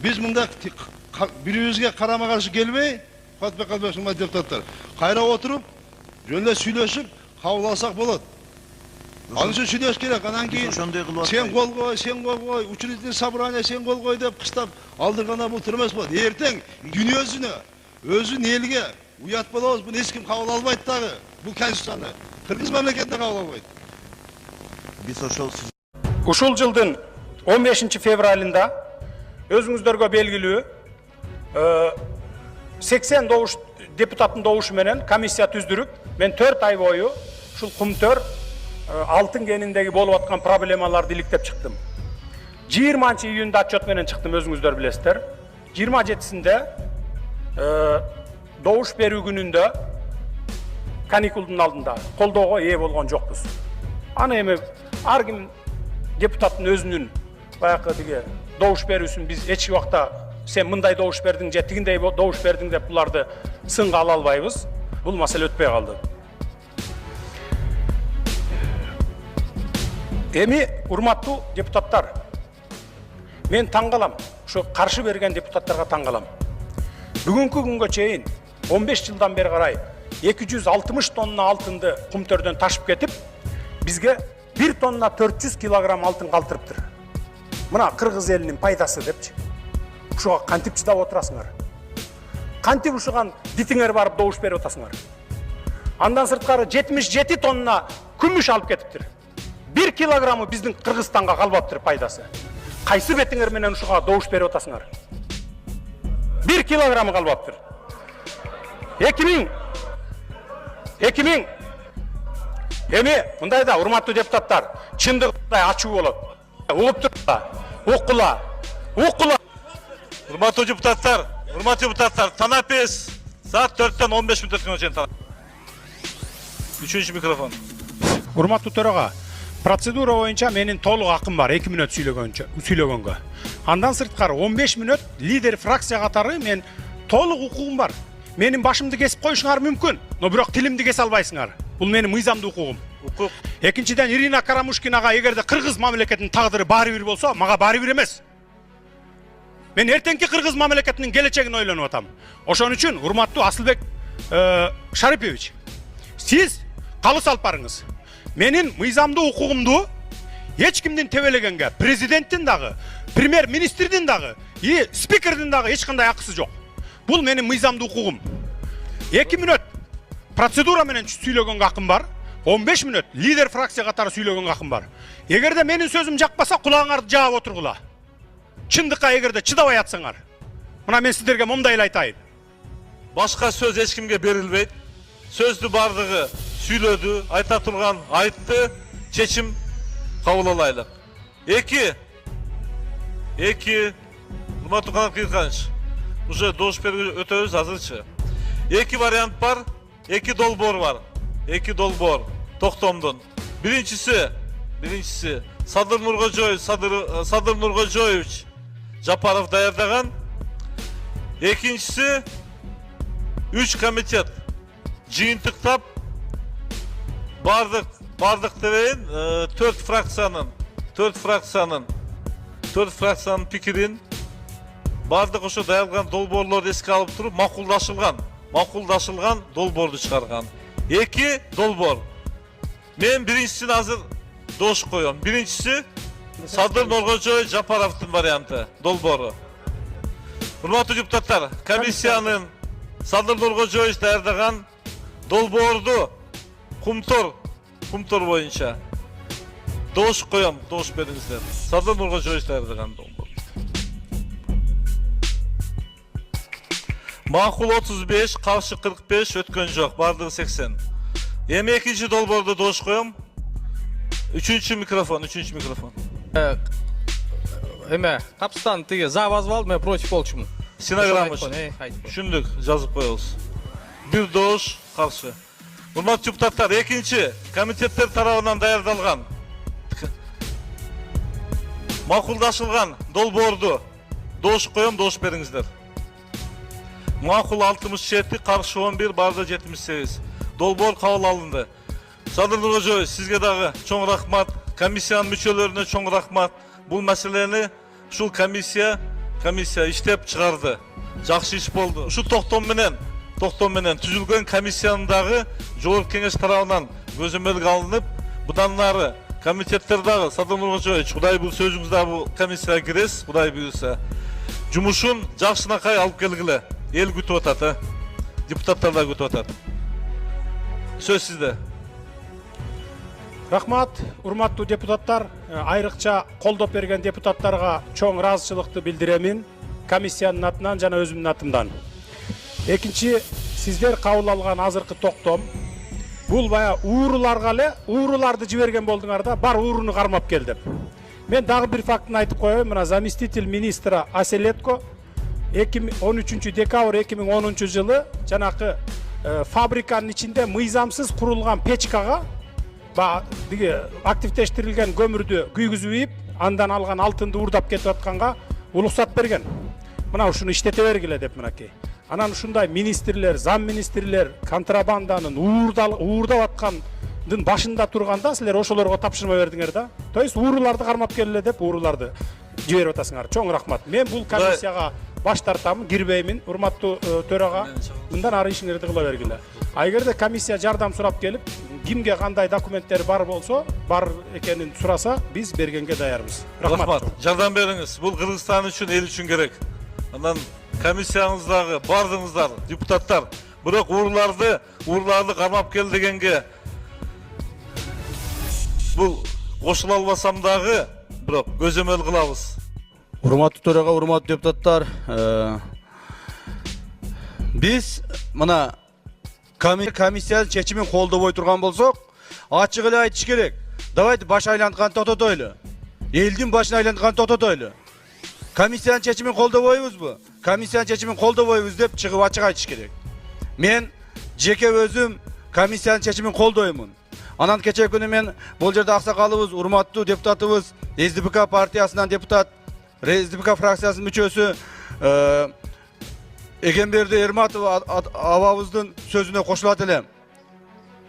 Biz mында birimizge karama karşı gelmey, Fatbek Kalbek'sin deputatlar. Kayra oturup, jönle süйлöşüp, kabul alsak bolot. Onun için süйлöş gerek. Anan keyin sen kol koy, sen kol koy, учредительный собрание sen kol koy dep kıstap aldırganda bu turmaz bu. Erten dünyasını, özün elge uyat bolabız. Bunu hiç kim kabul almaydı dağı. Bu Konstitusyonu. Kırgız memleketinde kabul almaydı. Biz Ушул жылдын 15 февралында өзүңүздөргө белгилүү 80 депутаттын добушу менен комиссия түздүрүп, мен 4 ай бою ушул Кумтөр алтын кениндеги болуп аткан проблемаларды иликтеп чыктым. 20 июнда отчет менен чыктым, өзүңүздөр билесиздер. 27-синде добуш берүү күнүндө каникулдун алдында колдоого ээ болгон жокпуз. Аны эми ар ким депутаттын өзүнүн баягы тиги добуш берүүсүн биз эч убакта sen мындай добуш бердиң же тигиндей добуш бердиң деп буларды сынга ала албайбыз. Бул маселе өтпөй калды. Эми урматтуу депутаттар, мен таң калам, ушу каршы берген депутаттарга таң калам. Бүгүнкү күнгө чейин 15 жылдан бери карай 260 тонна алтынды Кумтөрдөн ташып кетип, бизге 1 тонна 400 килограмм алтын калтырыптыр. Мына кыргыз элинин пайдасы депчи. Ушуга кантип чыдап отурасыңар? Кантип ушуган дитиңер барып добуш берип атасыңар? Андан сырткары 77 тонна күмүш алып кетиптир. 1 килограммы биздин Кыргызстанга калбаптыр пайдасы. Кайсы бетиңер менен ушуга добуш берип атасыңар? 1 килограммы калбаптыр. 2000 Эми мындай да урматтуу депутаттар, чындыгында ачуу болот. Угуп тургула, уккула. Урматтуу депутаттар, танапес саат 4-тен 15 мүнөт өткөнгө чейин танап. Үчүнчү микрофон. Урматтуу төрага, процедура боюнча менин толук акым бар 2 мүнөт сүйлөгөнгө. Андан сырткары 15 мүнөт лидер фракция катары мен толук укугум бар. Менин башымды кесип коюшуңар мүмкүн, но бирок тилимди кесе албайсыңар. Бул менин мыйзамдуу укугум. Экинчиден Ирина Карамушкинага эгерде кыргыз мамлекетинин тагдыры баары бир болсо, мага баары бир эмес. Мен эртеңки кыргыз мамлекетинин келечегин ойлонуп атам. Ошон үчүн урматтуу Асылбек Шарипович, сиз калыс алып барыңыз. Менин мыйзамдуу укугумду эч кимдин тебелегенге, президенттин дагы, премьер-министрдин дагы, спикердин дагы эч кандай акысы жок. Бул менин мыйзамдуу укугум. 2 мүнөт процедура менен сүйлөгөнгө акым бар. 15 мүнөт лидер фракция катары сүйлөгөнгө акым бар. Эгерде менин сөзүм жакпаса, кулағыңарды жаап отургула. Чындыкка эгерде чыдабай атсаңар. Мына мен сиздерге момдай эле айтайын. Башка сөз эч кимге берилбейт. Сөздү бардыгы сүйлөдү, айта турган айтты, чечим кабыл алайлык. 2 урматтуу Канат Кыйырканович, уже добуш берүүгө өтөбүз азырчы. 2 вариант бар, 2 долбоор бар. 2 долбоор токтомдун. Биринчиси Садыр Нуркожоевич Жапаров даярдаган. Экинчиси 3 комитет жыйынтыктап бардык дебейин 4 фракциянын пикирин бардык ошо даярдаган долбоорлорду эске алып туруп макулдашылган долбоорду чыгарган. 2 долбоор. Мен биринчисин азыр дош коем. Биринчиси Садыр Нуркожоевич Жапаровдун варианты долбоору. Урматтуу депутаттар, комиссиянын Садыр Нуркожоевич даярдаган долбоорду Кумтор боюнча дош коем, дош бериңиздер. Садыр Нуркожоевич даярдаган долбоор. Макул 35, каршы 45, өткөн жок, бардыгы 80. Эми экинчи долбоорду дош коем. Үчүнчү микрофон. Эме, Капстан тиги за возвал, мен против болчумун. Стенограмма түшүндүк, жазып коебуз. Бир дош каршы. Урматтуу депутаттар, экинчи комитеттер тарабынан даярдалган макулдашылган долбоорду дош коем, дош бериңиздер. Макул 67, каршы 11, барды 78. Долбоор кабыл алынды. Садыр Нуркожоевич, сизге дагы чоң рахмат. Комиссиянын мүчөлөрүнө чоң рахмат. Бул маселени ушул комиссия комиссия иштеп чыгарды. Жакшы иш болду. Ушу токтом менен түзүлгөн комиссиянын дагы жогорку кеңеш тарабынан көзөмөлгө алынып, будан нары комитеттер дагы Садыр Нургожоевич, Кудай буйрса өзүңүз дагы бул комиссияга киресиз, Кудай буйрса. Жумушун жакшынакай алып келгиле. Эл күтүп атат, депутаттар да күтүп атат. Сөз сизде. Рахмат, урматтуу депутаттар, айрыкча колдоп берген депутаттарга чоң ыраазычылыкты билдиремин комиссиянын атынан жана өзүмдүн атымдан. Экинчи, сиздер кабыл алган азыркы токтом бул бая ууруларга эле, ууруларды жиберген болдуңар да, бар ууруну кармап келдим. Мен дагы бир фактын айтып коеюн, мына заместитель министра Аселетко 13 декабрь 2010 жылы жанакы фабриканын ичинде мыйзамсыз курулган печкага активдештирилген көмүрдү күйгүзүп ийип, андан алган алтынды уурдап кетип атканга уруксат берген. Мына ушуну иштете бергиле деп мынакей. Анан ушундай министрлер, зам министрлер контрабанданын уурдап аткандын башында турганда силер ошолорго тапшырма бердиңер да. То есть ууруларды кармап келеле деп ууруларды жиберип атасыңар. Чоң рахмат. Мен бул комиссияга баш тартамын, кирбеймин. Урматтуу төрага, мындан ары ишиңерди кыла бергиле. Эгерде комиссия жардам сурап келип, кимге кандай документтер бар болсо, бар экенин сураса, биз бергенге даярбыз. Рахмат. Жардам бериңиз. Бул Кыргызстан үчүн, эл үчүн керек. Андан комиссияңыздагы бардыңыздар, депутаттар, бирок ууруларды кармап кел дегенге бул кошула албасам дагы, бирок көзөмөл кылабыз. Урматтуу төрага, урматтуу депутаттар, биз мына комиссиянын чечимин колдобой турган болсок, ачык эле айтыш керек. Давайте баш айлантканды токтотойлу. Элдин башын айлантканды токтотойлу. Комиссиянын чечимин колдобойбузбу? Комиссиянын чечимин колдобойбуз деп чыгып ачык айтыш керек. Мен жеке өзүм комиссиянын чечимин колдоймун. Анан кечээ күнү мен бул жерде аксакалыбыз, урматтуу депутатыбыз, СДПК партиясынан депутат, СДПК фракциясынын мүчөсү Эгемберди Эрматов абабыздын сөзүнө кошулат элем.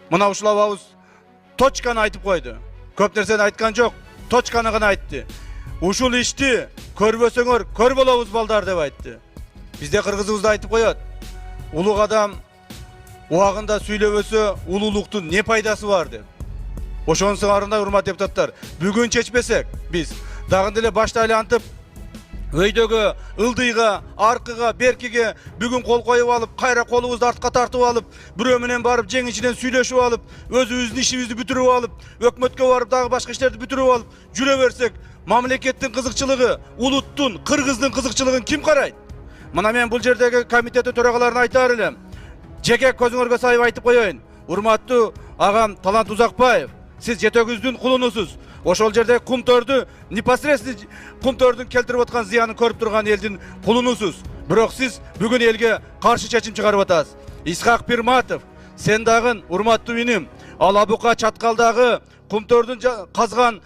Мына ушул абабыз точканы айтып койду. Көп нерсени айткан жок, точканы гана айтты. Ушул ишти көрбөсөңөр көр болобуз балдар деп айтты. Бизде кыргызыбызда айтып коет. Улуг адам убагында сүйлөбөсө улуулуктун не пайдасы бар деп. Ошонун сыңарында урматтуу депутаттар, бүгүн чечпесек биз дагы деле башты айлантып өйдөгө, ылдыйга, аркыга, беркиге бүгүн кол коюп алып, кайра колубузду артка тартып алып, бирөө менен барып жең ичинен сүйлөшүп алып, өзүбүздүн ишибизди бүтүрүп алып, өкмөткө барып дагы башка иштерди бүтүрүп алып, жүрө берсек, мамлекеттин кызыкчылыгы, улуттун, кыргыздын кызыкчылыгын ким карайт? Мына мен бул жердеги комитеттин төрагаларына айтаар элем. Жеке көзүңөргө сайып айтып коеюн. Урматтуу агам Талант Узакбаев, сиз жетөгүздүн кулунусуз. Ошол жерде кумтөрдү, непосредственно кумтөрдүн келтирип аткан зыянын көрүп турган элдин кулунусуз. Бирок сиз бүгүн элге каршы чечим чыгарып атасыз. Исхак Пирматов, сен дагы урматтуу иним, Алабука чаткалдагы кумтөрдүн казган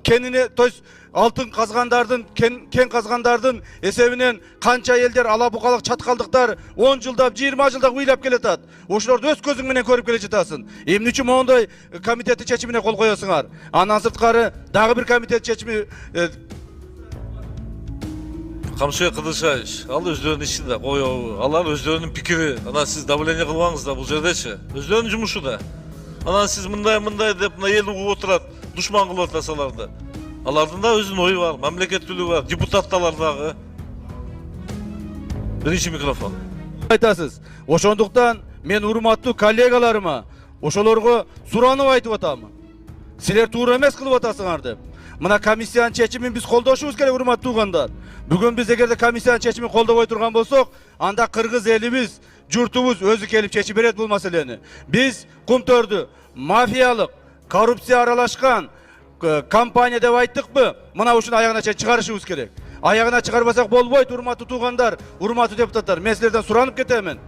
кенине, то есть алтын казгандардын, кен казгандардын эсебинен канча элдер алабукалык чаткалдыктар 10 жылдап, 20 жылдап ыйлап келатат. Ошолорду өз көзүң менен көрүп келе жатасың. Эмне үчүн моундай комитеттин чечимине кол коесуңар? Андан сырткары дагы бир комитет чечими Камшыбек Кыдыршаевич, ал өздөрүнүн ишинде коёбу. Алар өздөрүнүн пикири. Анан сиз давление кылбаңыз да бул жердечи. Өздөрүнүн жумушу да. Анан сиз мындай деп мына эл угуп отурат, душман кылып атасаларды. Алардын да өзүнүн ою бар, мамлекеттүүлүгү бар, депутаттар дагы. Биринчи микрофон. Айтасыз. Ошондуктан мен урматтуу коллегаларыма ошолорго суранып айтып атамын. Силер туура эмес кылып атасыңар деп. Мына комиссиянын чечимин биз колдошубуз керек, урматтуу угандар. Бүгүн биз эгерде комиссиянын чечимин колдобой турган болсок, анда кыргыз элибиз, журтубуз өзү келип чечип берет бул маселени. Биз кумтөрдү мафиялык, коррупция аралашкан компания деп айттыкпы? Мына ушуну аягына чейин чыгарышыбыз керек. Аягына чыгарбасак болбойт, урматтуу туугандар, урматтуу депутаттар. Мен силерден суранып кетемин.